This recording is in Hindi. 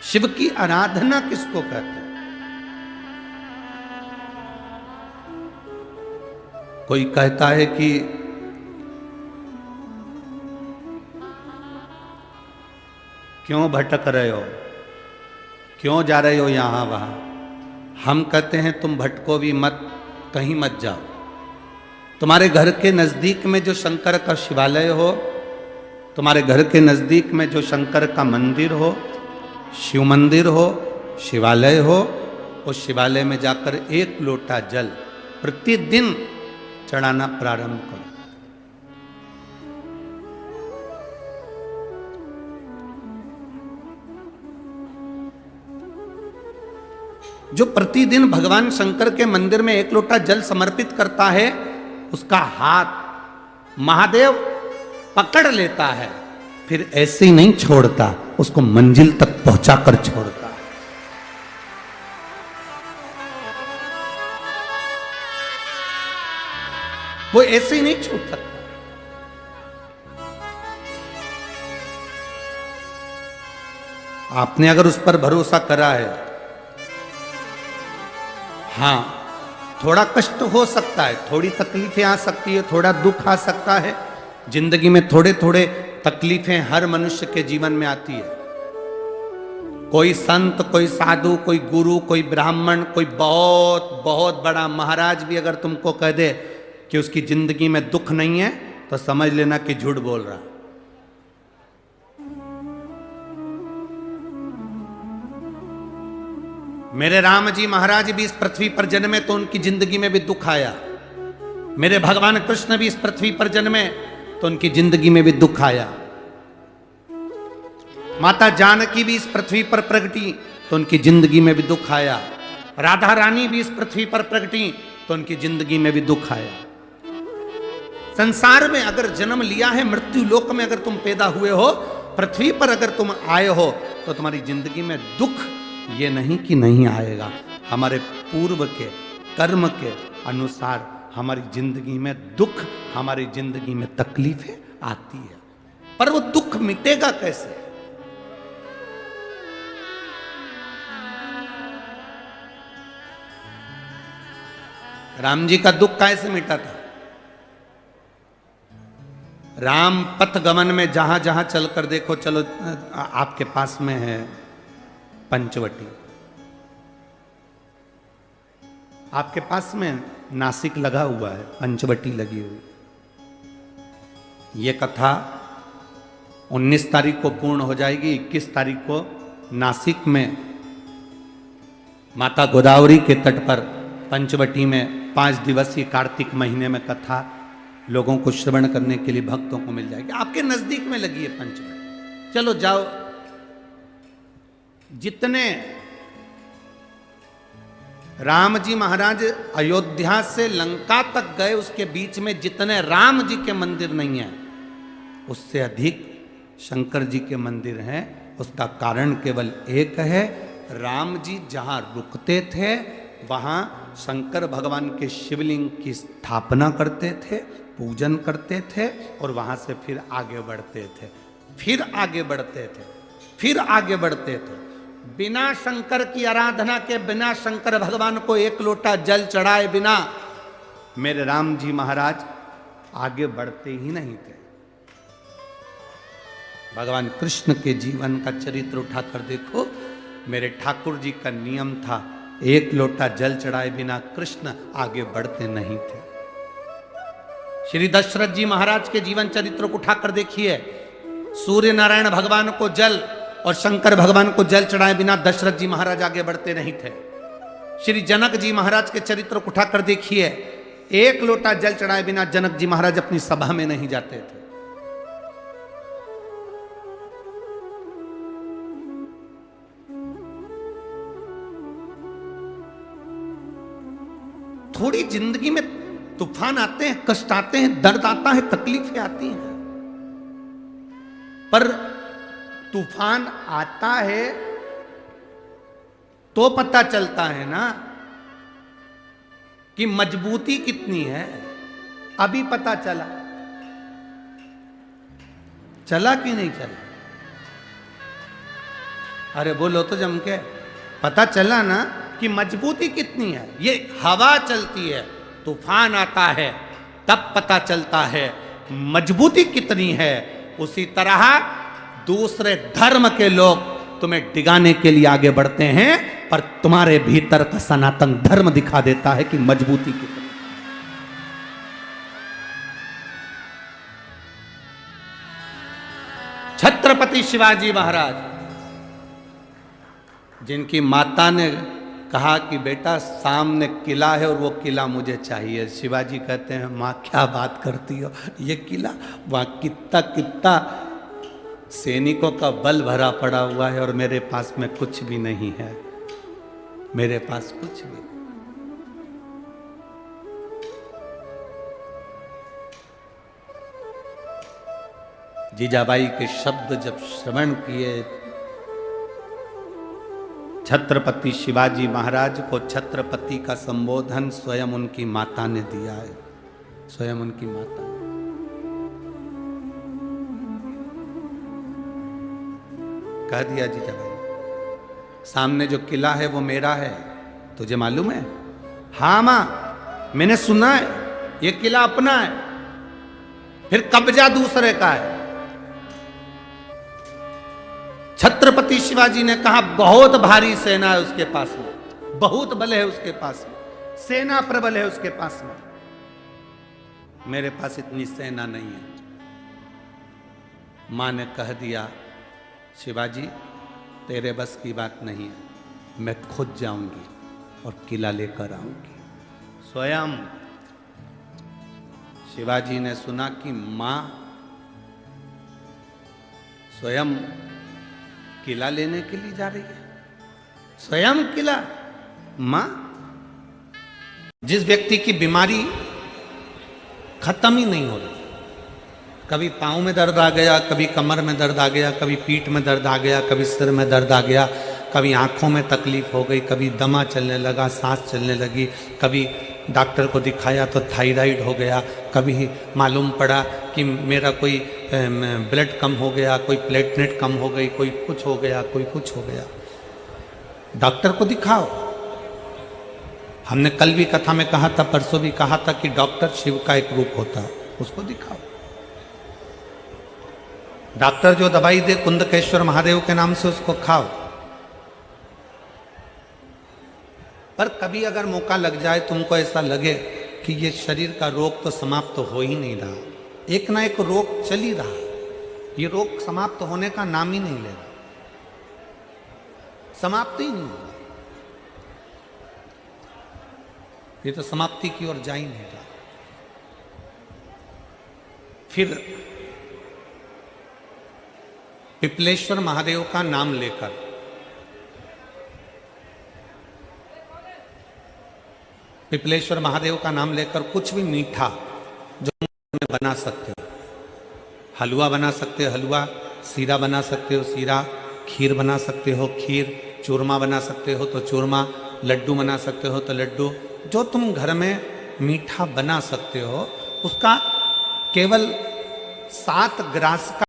शिव की आराधना किसको कहते हैं? कोई कहता है कि क्यों भटक रहे हो, क्यों जा रहे हो यहां वहां। हम कहते हैं तुम भटको भी मत, कहीं मत जाओ। तुम्हारे घर के नजदीक में जो शंकर का शिवालय हो, तुम्हारे घर के नजदीक में जो शंकर का मंदिर हो, शिव मंदिर हो, शिवालय हो, उस शिवालय में जाकर एक लोटा जल प्रतिदिन चढ़ाना प्रारंभ करो। जो प्रतिदिन भगवान शंकर के मंदिर में एक लोटा जल समर्पित करता है, उसका हाथ महादेव पकड़ लेता है, फिर ऐसे ही नहीं छोड़ता, उसको मंजिल तक पहुंचाकर छोड़ता है। वो ऐसे ही नहीं छूट सकता। आपने अगर उस पर भरोसा करा है, हां, थोड़ा कष्ट हो सकता है, थोड़ी तकलीफें आ सकती है, थोड़ा दुख आ सकता है। जिंदगी में थोड़े थोड़े तकलीफें हर मनुष्य के जीवन में आती है। कोई संत, कोई साधु, कोई गुरु, कोई ब्राह्मण, कोई बहुत बहुत बड़ा महाराज भी अगर तुमको कह दे कि उसकी जिंदगी में दुख नहीं है, तो समझ लेना कि झूठ बोल रहा। मेरे राम जी महाराज भी इस पृथ्वी पर जन्मे तो उनकी जिंदगी में भी दुख आया। मेरे भगवान कृष्ण भी इस पृथ्वी पर जन्मे तो उनकी जिंदगी में भी दुख आया। माता जानकी भी इस पृथ्वी पर प्रगटी तो उनकी जिंदगी में भी दुख आया। राधा रानी भी इस पृथ्वी पर प्रगटी तो उनकी जिंदगी में भी दुख आया। संसार में अगर जन्म लिया है, मृत्यु लोक में अगर तुम पैदा हुए हो, पृथ्वी पर अगर तुम आए हो, तो तुम्हारी जिंदगी में दुख ये नहीं कि नहीं आएगा। हमारे पूर्व के कर्म के अनुसार हमारी जिंदगी में दुख, हमारी जिंदगी में तकलीफें आती है, पर वो दुख मिटेगा कैसे? राम जी का दुख कैसे मिटा था? राम पथ गमन में जहां जहां चलकर देखो, चलो आपके पास में है पंचवटी, आपके पास में नासिक लगा हुआ है, पंचवटी लगी हुई। ये कथा 19 तारीख को पूर्ण हो जाएगी। 21 तारीख को नासिक में माता गोदावरी के तट पर पंचवटी में 5 दिवसीय कार्तिक महीने में कथा लोगों को श्रवण करने के लिए भक्तों को मिल जाएगी। आपके नजदीक में लगी है पंचवटी, चलो जाओ। जितने राम जी महाराज अयोध्या से लंका तक गए, उसके बीच में जितने राम जी के मंदिर नहीं है, उससे अधिक शंकर जी के मंदिर हैं। उसका कारण केवल एक है, राम जी जहां रुकते थे वहां शंकर भगवान के शिवलिंग की स्थापना करते थे, पूजन करते थे, और वहां से फिर आगे बढ़ते थे, फिर आगे बढ़ते थे, फिर आगे बढ़ते थे। बिना शंकर की आराधना के, बिना शंकर भगवान को एक लोटा जल चढ़ाए बिना मेरे राम जी महाराज आगे बढ़ते ही नहीं थे। भगवान कृष्ण के जीवन का चरित्र उठाकर देखो, मेरे ठाकुर जी का नियम था, एक लोटा जल चढ़ाए बिना कृष्ण आगे बढ़ते नहीं थे। श्री दशरथ जी महाराज के जीवन चरित्र को उठाकर देखिए, सूर्य नारायण भगवान को जल और शंकर भगवान को जल चढ़ाए बिना दशरथ जी महाराज आगे बढ़ते नहीं थे। श्री जनक जी महाराज के चरित्र को उठाकर देखिए, एक लोटा जल चढ़ाए बिना जनक जी महाराज अपनी सभा में नहीं जाते थे। थोड़ी जिंदगी में तूफान आते हैं, कष्ट आते हैं, दर्द आता है, तकलीफें आती हैं, पर तूफान आता है तो पता चलता है ना कि मजबूती कितनी है। अभी पता चला, चला कि नहीं चला? अरे बोलो तो जम के। पता चला ना कि मजबूती कितनी है। ये हवा चलती है, तूफान आता है, तब पता चलता है मजबूती कितनी है। उसी तरह दूसरे धर्म के लोग तुम्हें डिगाने के लिए आगे बढ़ते हैं, पर तुम्हारे भीतर का सनातन धर्म दिखा देता है कि मजबूती कितनी। छत्रपति शिवाजी महाराज, जिनकी माता ने कहा कि बेटा सामने किला है और वो किला मुझे चाहिए, शिवाजी कहते हैं माँ क्या बात करती हो, ये किला वहाँ कितना कितना सैनिकों का बल भरा पड़ा हुआ है और मेरे पास में कुछ भी नहीं है, मेरे पास कुछ भी नहीं। जीजाबाई के शब्द जब श्रवण किए, छत्रपति शिवाजी महाराज को छत्रपति का संबोधन स्वयं उनकी माता ने दिया है, स्वयं उनकी माता ने। कह दिया जीजाबाई, सामने जो किला है वो मेरा है, तुझे मालूम है? हाँ मां, मैंने सुना है, ये किला अपना है, फिर कब्जा दूसरे का है। छत्रपति शिवाजी ने कहा बहुत भारी सेना है उसके पास में, बहुत बल है उसके पास में, सेना प्रबल है उसके पास में, मेरे पास इतनी सेना नहीं है। मां ने कह दिया शिवाजी तेरे बस की बात नहीं है, मैं खुद जाऊंगी और किला लेकर आऊंगी। स्वयं शिवाजी ने सुना कि मां स्वयं किला लेने के लिए जा रही है, स्वयं किला। मां, जिस व्यक्ति की बीमारी खत्म ही नहीं हो रही, कभी पाँव में दर्द आ गया, कभी कमर में दर्द आ गया, कभी पीठ में दर्द आ गया, कभी सिर में दर्द आ गया, कभी आंखों में तकलीफ हो गई, कभी दमा चलने लगा, सांस चलने लगी, कभी डॉक्टर को दिखाया तो थायराइड हो गया, कभी मालूम पड़ा कि मेरा कोई ब्लड कम हो गया, कोई प्लेटलेट कम हो गई, कोई कुछ हो गया, कोई कुछ हो गया। डॉक्टर को दिखाओ। हमने कल भी कथा में कहा था, परसों भी कहा था कि डॉक्टर शिव का एक रूप होता है, उसको दिखाओ। डॉक्टर जो दवाई दे कुंदकेश्वर महादेव के नाम से उसको खाओ। पर कभी अगर मौका लग जाए, तुमको ऐसा लगे कि ये शरीर का रोग तो समाप्त तो हो ही नहीं रहा, एक ना एक रोग चल ही रहा, ये रोग समाप्त होने का नाम ही नहीं ले रहा, समाप्त ही नहीं हो रहा, ये तो समाप्ति की ओर जा ही नहीं रहा। फिर पिपलेश्वर महादेव का नाम लेकर पिपलेश्वर महादेव का नाम लेकर कुछ भी मीठा जो बना सकते हो, हलवा बना सकते हो हलवा, सीरा बना सकते हो सीरा, खीर बना सकते हो खीर, चूरमा बना सकते हो तो चूरमा, लड्डू बना सकते हो तो लड्डू, जो तुम घर में मीठा बना सकते हो उसका केवल 7 ग्रास का